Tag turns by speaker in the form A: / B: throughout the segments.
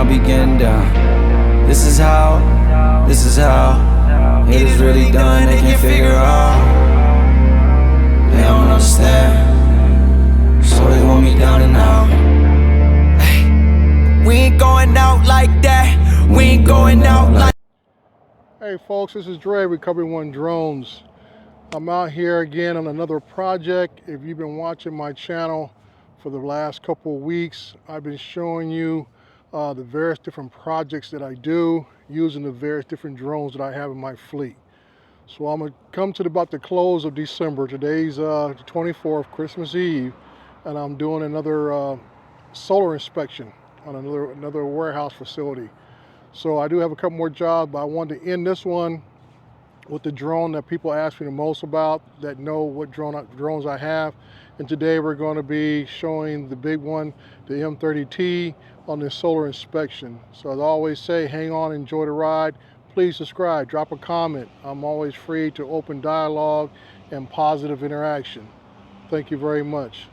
A: be getting down. This is how haters really done, they can't figure out. They don't understand, so they want me down and out. Hey, we ain't going out like that. We ain't going out like.
B: Hey folks, this is Dre, Recovery One Drones. I'm out here again on another project. If you've been watching my channel for the last couple of weeks, I've been showing you the various different projects that I do using the various different drones that I have in my fleet. So I'm gonna come to about the close of December. Today's the 24th, Christmas Eve, and I'm doing another solar inspection on another warehouse facility. So I do have a couple more jobs, but I wanted to end this one with the drone that people ask me the most about, that know what drones I have. And today we're going to be showing the big one, the M30T, on this solar inspection. So as I always say, hang on, enjoy the ride. Please subscribe, drop a comment. I'm always free to open dialogue and positive interaction. Thank you very much.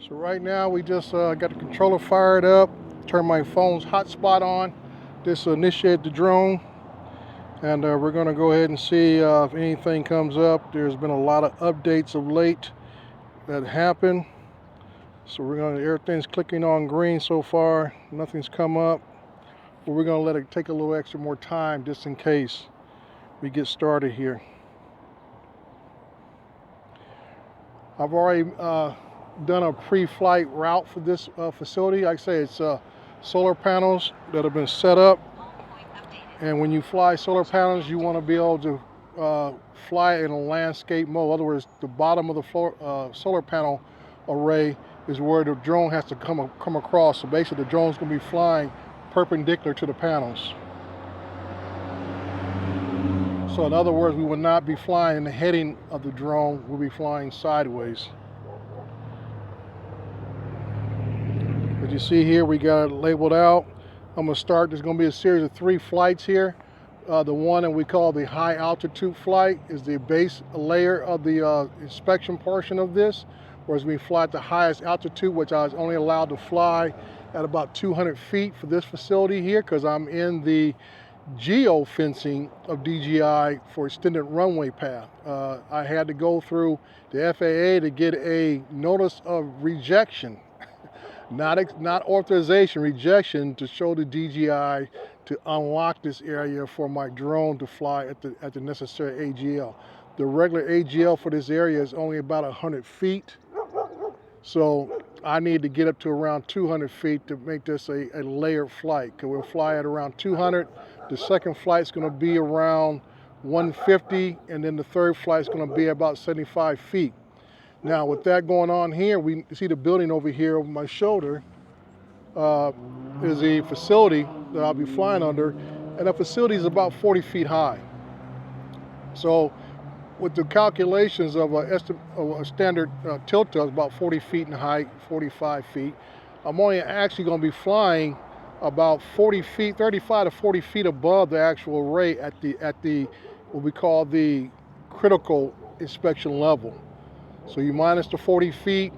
B: So right now we just got the controller fired up, turned my phone's hotspot on. This initiated the drone, and we're going to go ahead and see if anything comes up. There's been a lot of updates of late that happen. So everything's clicking on green so far. Nothing's come up, but we're going to let it take a little extra more time just in case we get started here. I've already done a pre-flight route for this facility. Like I say, it's solar panels that have been set up, and when you fly solar panels, you want to be able to fly in a landscape mode. In other words, the bottom of the solar panel array is where the drone has to come across. So basically the drone's going to be flying perpendicular to the panels. So in other words, we will not be flying in the heading of the drone, we'll be flying sideways. As you see here, we got it labeled out. I'm going to start. There's going to be a series of 3 flights here. The one that we call the high altitude flight is the base layer of the inspection portion of this, whereas we fly at the highest altitude, which I was only allowed to fly at about 200 feet for this facility here, because I'm in the geo-fencing of DJI for extended runway path. I had to go through the FAA to get a notice of rejection. Not authorization, rejection, to show the DJI to unlock this area for my drone to fly at the necessary AGL. The regular AGL for this area is only about 100 feet. So I need to get up to around 200 feet to make this a layered flight. Because we'll fly at around 200. The second flight is going to be around 150. And then the third flight is going to be about 75 feet. Now, with that going on here, we see the building over here over my shoulder is a facility that I'll be flying under, and the facility is about 40 feet high. So with the calculations of a standard tilt is about 40 feet in height, 45 feet, I'm only actually going to be flying about 40 feet, 35 to 40 feet above the actual array at the what we call the critical inspection level. So you minus the 40 feet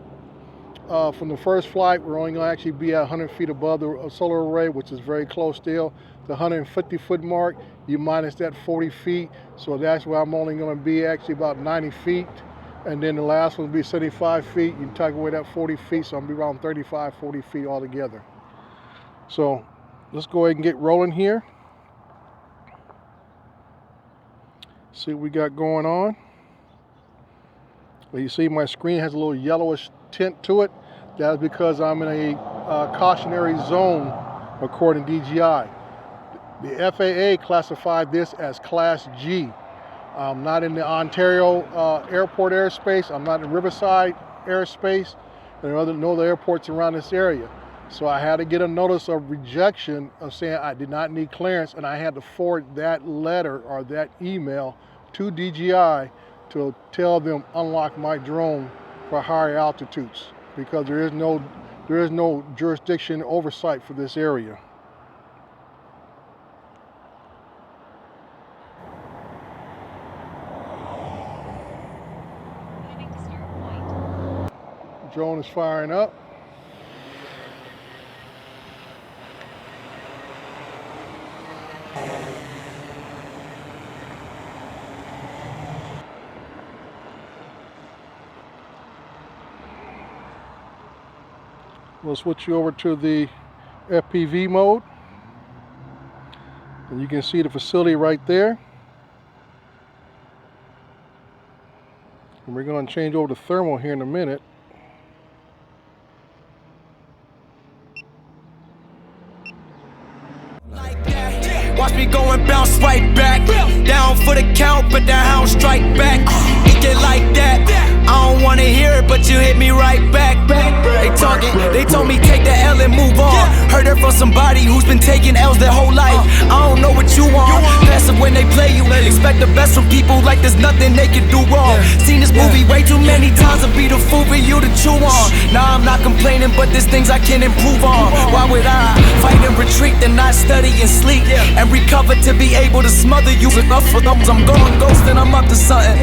B: from the first flight, we're only going to actually be at 100 feet above the solar array, which is very close still. The 150 foot mark, you minus that 40 feet. So that's where I'm only going to be actually about 90 feet. And then the last one will be 75 feet. You take away that 40 feet, so I'm going to be around 35, 40 feet altogether. So let's go ahead and get rolling here. See what we got going on. Well, you see my screen has a little yellowish tint to it. That's because I'm in a cautionary zone according to DJI. The FAA classified this as Class G. I'm not in the Ontario airport airspace. I'm not in Riverside airspace. There are no other airports around this area. So I had to get a notice of rejection of saying I did not need clearance, and I had to forward that letter or that email to DJI to tell them unlock my drone for higher altitudes, because there is no jurisdiction oversight for this area. Drone is firing up. We'll switch you over to the FPV mode, and you can see the facility right there. And we're going to change over to thermal here in a minute.
A: Watch me go and bounce right back. Down for the count, but the hound strike back. It get like that. I don't wanna hear it, but you hit me right back. They talking, they told me take the L and move on. Heard it from somebody who's been taking L's their whole life. I don't know what you want. Passive when they play you. Expect the best from people like there's nothing they can do wrong. Seen this movie way too many times to be the fool for you to chew on. Nah, I'm not complaining, but there's things I can improve on. Why would I fight and retreat and not study and sleep and recover to be able to smother you with enough for those? I'm going ghost and I'm up to something.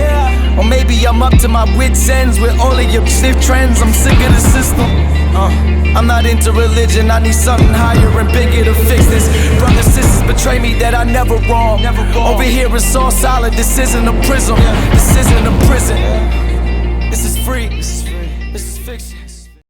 A: Or maybe I'm up to my wits' ends with all of your stiff trends. I'm sick of the system. I'm not into religion, I need something higher and bigger to fix this. Brothers, sisters betray me that I never wrong. Over here it's all solid, this isn't a prison. This isn't a prison. This is free. This is fiction.